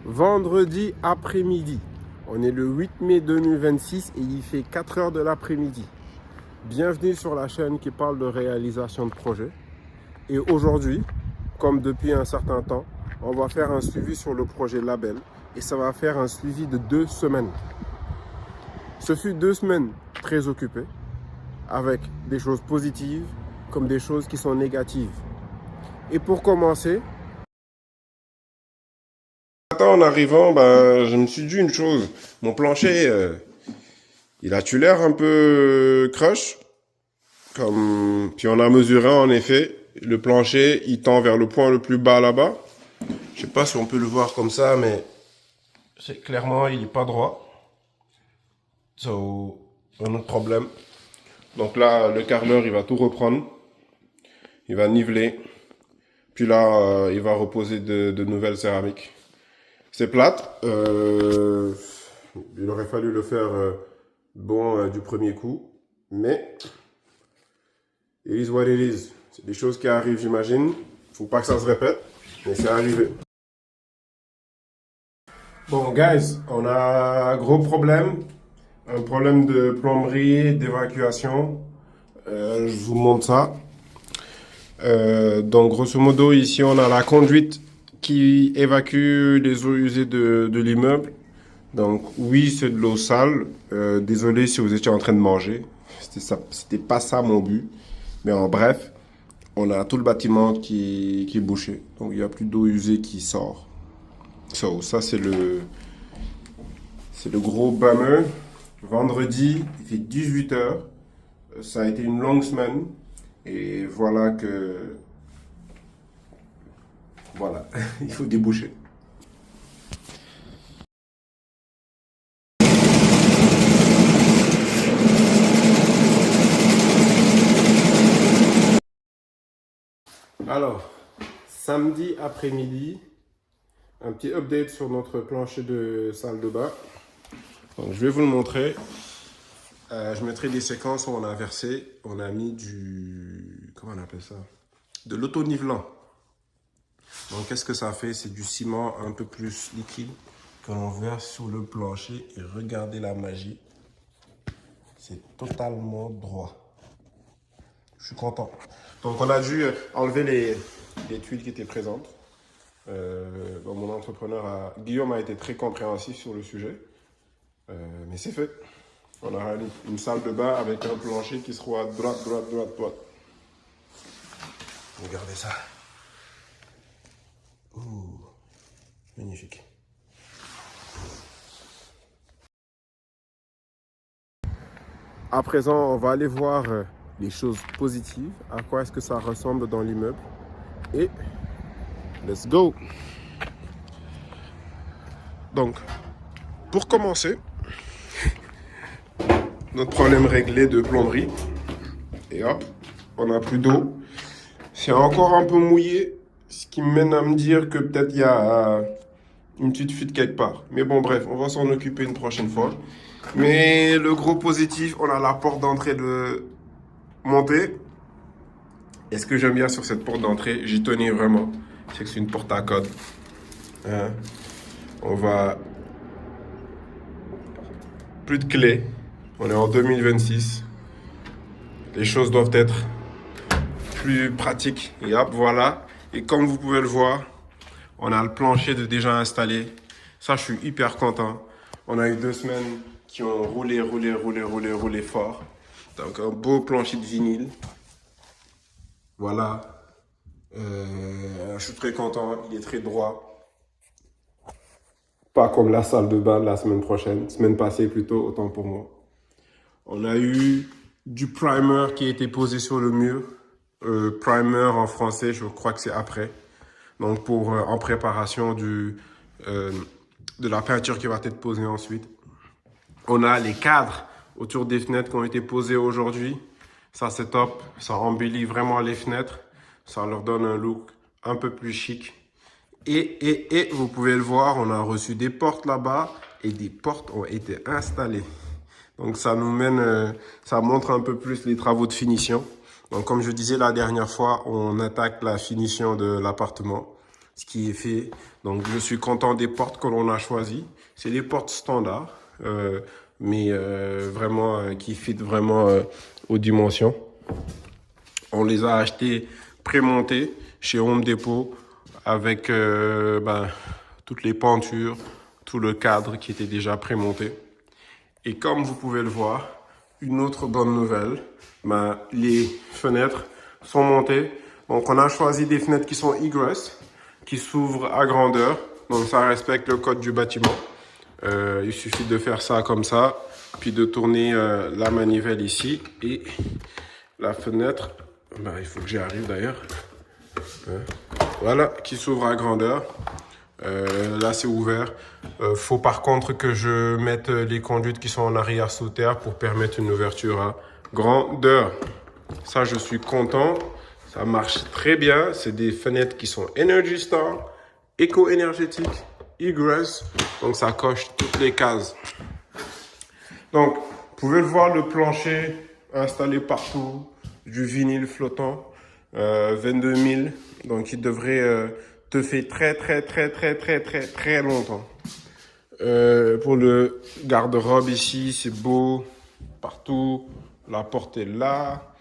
Vendredi après-midi. On est le 8 mai 2026 et il fait 4 heures de l'après-midi. Bienvenue sur la chaîne qui parle de réalisation de projet. Et aujourd'hui, comme depuis un certain temps, on va faire un suivi sur le projet Label. Et ça va faire un suivi de 2 semaines. Ce fut 2 semaines très occupées, avec des choses positives comme des choses qui sont négatives. Et pour commencer, en arrivant, je me suis dit une chose. Mon plancher, il a-tu l'air un peu crush? Puis on a mesuré en effet. Le plancher, il tend vers le point le plus bas là-bas. Je sais pas si on peut le voir comme ça, mais c'est clairement, il n'est pas droit. So, un autre problème. Donc là, le carreleur, il va tout reprendre. Il va niveler. Puis là, il va reposer de nouvelles céramiques. C'est plate. Il aurait fallu le faire du premier coup. Mais, it is what it is. C'est des choses qui arrivent, j'imagine. Faut pas que ça se répète. Mais c'est arrivé. Bon, guys, on a un gros problème. Un problème de plomberie, d'évacuation. Je vous montre ça. Donc, grosso modo, ici, on a la conduite qui évacue les eaux usées de l'immeuble. Donc, oui, c'est de l'eau sale. Désolé si vous étiez en train de manger. C'était pas ça mon but. Mais en bref, on a tout le bâtiment qui est bouché. Donc, il n'y a plus d'eau usée qui sort. So, ça, c'est le gros bummer. Vendredi, il fait 18 heures. Ça a été une longue semaine. Et voilà que... Voilà, il faut déboucher. Alors, samedi après-midi, un petit update sur notre plancher de salle de bain. Donc, je vais vous le montrer. Je mettrai des séquences où on a versé, on a mis du... Comment on appelle ça? De l'auto-nivelant. Donc, qu'est-ce que ça fait? C'est du ciment un peu plus liquide que l'on verse sur le plancher. Et regardez la magie. C'est totalement droit. Je suis content. Donc, on a dû enlever les tuiles qui étaient présentes. Mon entrepreneur, Guillaume, a été très compréhensif sur le sujet. Mais c'est fait. On a une salle de bain avec un plancher qui sera droite. Regardez ça. Ouh, magnifique. À présent, on va aller voir les choses positives. À quoi est-ce que ça ressemble dans l'immeuble. Et let's go. Donc, pour commencer, notre problème réglé de plomberie. Et hop, on n'a plus d'eau. C'est encore un peu mouillé, ce qui me mène à me dire que peut-être il y a une petite fuite quelque part. Mais bon, bref, on va s'en occuper une prochaine fois. Mais le gros positif, on a la porte d'entrée de montée. Et ce que j'aime bien sur cette porte d'entrée, j'y tenais vraiment, c'est que c'est une porte à code. Hein? On va... Plus de clés. On est en 2026. Les choses doivent être plus pratiques. Et hop, voilà. Et comme vous pouvez le voir, on a le plancher de déjà installé. Ça, je suis hyper content. On a eu 2 semaines qui ont roulé fort. Donc, un beau plancher de vinyle. Voilà. Je suis très content. Il est très droit. Pas comme la salle de bain la semaine prochaine. Semaine passée plutôt, autant pour moi. On a eu du primer qui a été posé sur le mur. Primer en français, je crois que c'est après. Donc en préparation de la peinture qui va être posée ensuite. On a les cadres autour des fenêtres qui ont été posés aujourd'hui. Ça, c'est top. Ça embellit vraiment les fenêtres. Ça leur donne un look un peu plus chic. Et vous pouvez le voir, on a reçu des portes là-bas et des portes ont été installées. Donc ça nous mène, ça montre un peu plus les travaux de finition. Donc comme je disais la dernière fois, on attaque la finition de l'appartement. ce qui est fait. Donc, je suis content des portes que l'on a choisies. C'est des portes standards, mais vraiment qui fit vraiment aux dimensions. On les a achetées pré-montées chez Home Depot avec toutes les pentures, tout le cadre qui était déjà pré-monté. Et comme vous pouvez le voir, une autre bonne nouvelle, les fenêtres sont montées. Donc on a choisi des fenêtres qui sont egress, qui s'ouvrent à grandeur. Donc ça respecte le code du bâtiment. Il suffit de faire ça comme ça, puis de tourner la manivelle ici. Et la fenêtre, il faut que j'y arrive d'ailleurs. Voilà, qui s'ouvre à grandeur. Là, c'est ouvert. Faut par contre que je mette les conduites qui sont en arrière sous terre pour permettre une ouverture à grandeur. Ça, je suis content. Ça marche très bien. C'est des fenêtres qui sont Energy Star, éco-énergétiques, egress. Donc, ça coche toutes les cases. Donc, vous pouvez le voir, le plancher installé partout, du vinyle flottant, 22 000. Donc, il devrait te faire très longtemps. Pour le garde-robe ici, c'est beau, partout. La porte est là.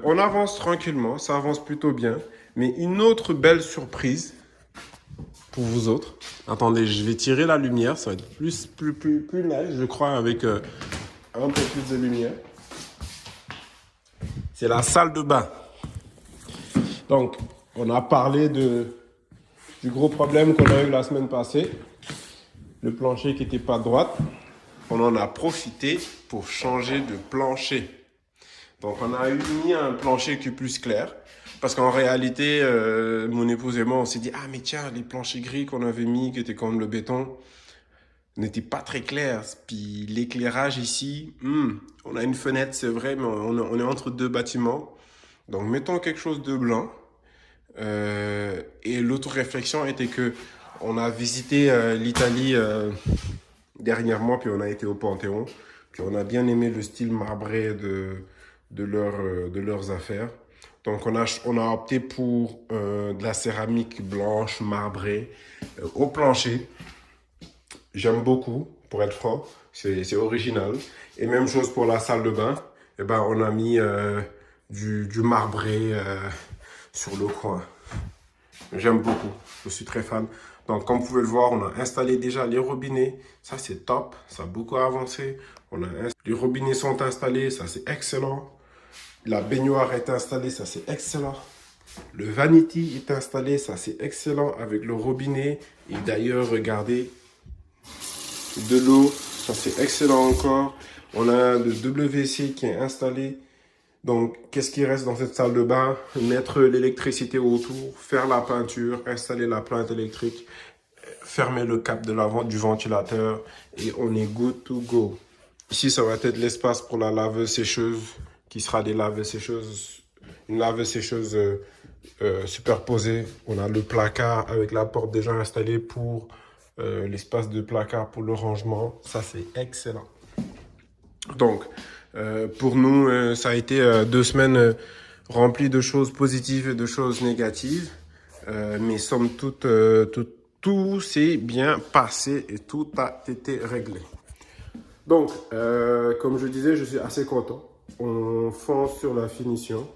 On avance tranquillement, ça avance plutôt bien. Mais une autre belle surprise pour vous autres. Attendez, je vais tirer la lumière, ça va être plus nice, je crois, avec un peu plus de lumière. C'est la salle de bain. Donc, on a parlé du gros problème qu'on a eu la semaine passée. Le plancher qui n'était pas droit. On en a profité pour changer de plancher. Donc, on a mis un plancher qui est plus clair. Parce qu'en réalité, mon épouse et moi, on s'est dit, ah mais tiens, les planchers gris qu'on avait mis, qui étaient comme le béton, n'étaient pas très clairs. Puis l'éclairage ici, on a une fenêtre, c'est vrai, mais on est entre deux bâtiments. Donc, mettons quelque chose de blanc. Et l'autre réflexion était que on a visité l'Italie dernièrement, puis on a été au Panthéon. Puis on a bien aimé le style marbré de leurs affaires. Donc, on a opté pour de la céramique blanche, marbrée, au plancher. J'aime beaucoup, pour être franc. C'est original. Et même chose pour la salle de bain. On a mis du marbré sur le coin. J'aime beaucoup. Je suis très fan. Donc, comme vous pouvez le voir, on a installé déjà les robinets. Ça, c'est top. Ça a beaucoup avancé. Les robinets sont installés. Ça, c'est excellent. La baignoire est installée, ça c'est excellent. Le vanity est installé, ça c'est excellent avec le robinet. Et d'ailleurs, regardez, de l'eau, ça c'est excellent encore. On a le WC qui est installé. Donc, qu'est-ce qui reste dans cette salle de bain? Mettre l'électricité autour, faire la peinture, installer la plante électrique, fermer le cap du ventilateur et on est good to go. Ici, ça va être l'espace pour la laveuse-sécheuse qui sera des laves-sécheuses, une laveuse-sécheuse superposée. On a le placard avec la porte déjà installée pour l'espace de placard pour le rangement. Ça, c'est excellent. Donc, pour nous, ça a été 2 semaines remplies de choses positives et de choses négatives. Mais somme toute, tout s'est bien passé et tout a été réglé. Donc, comme je disais, je suis assez content. On fonce sur la finition.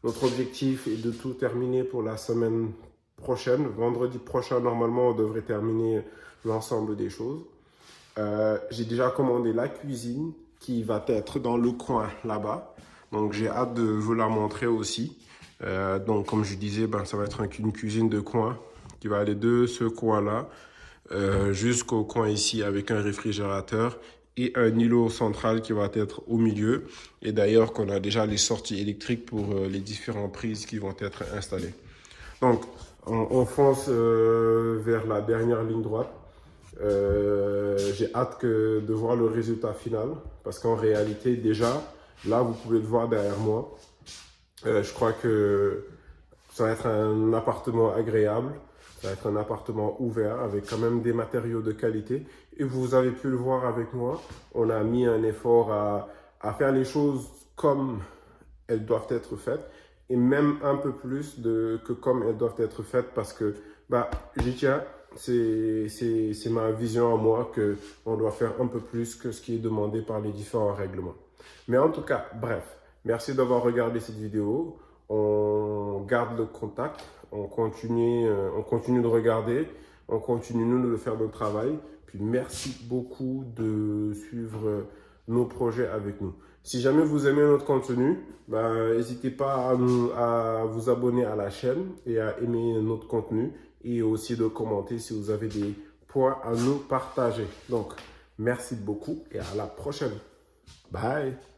Notre objectif est de tout terminer pour la semaine prochaine. Vendredi prochain, normalement, on devrait terminer l'ensemble des choses. J'ai déjà commandé la cuisine qui va être dans le coin là-bas. Donc, j'ai hâte de vous la montrer aussi. Donc, comme je disais, ça va être une cuisine de coin qui va aller de ce coin-là jusqu'au coin ici avec un réfrigérateur et un îlot central qui va être au milieu. Et d'ailleurs, qu'on a déjà les sorties électriques pour les différentes prises qui vont être installées. Donc, on fonce vers la dernière ligne droite. J'ai hâte de voir le résultat final parce qu'en réalité, déjà, là, vous pouvez le voir derrière moi. Je crois que ça va être un appartement agréable. Ça va être un appartement ouvert avec quand même des matériaux de qualité. Et vous avez pu le voir avec moi. On a mis un effort à faire les choses comme elles doivent être faites. Et même un peu plus que comme elles doivent être faites parce que Bah, j'y tiens. C'est ma vision à moi qu'on doit faire un peu plus que ce qui est demandé par les différents règlements. Mais en tout cas, bref, merci d'avoir regardé cette vidéo. On garde le contact, on continue de regarder, on continue nous de faire notre travail. Puis merci beaucoup de suivre nos projets avec nous. Si jamais vous aimez notre contenu, n'hésitez pas à vous abonner à la chaîne et à aimer notre contenu et aussi de commenter si vous avez des points à nous partager. Donc, merci beaucoup et à la prochaine. Bye!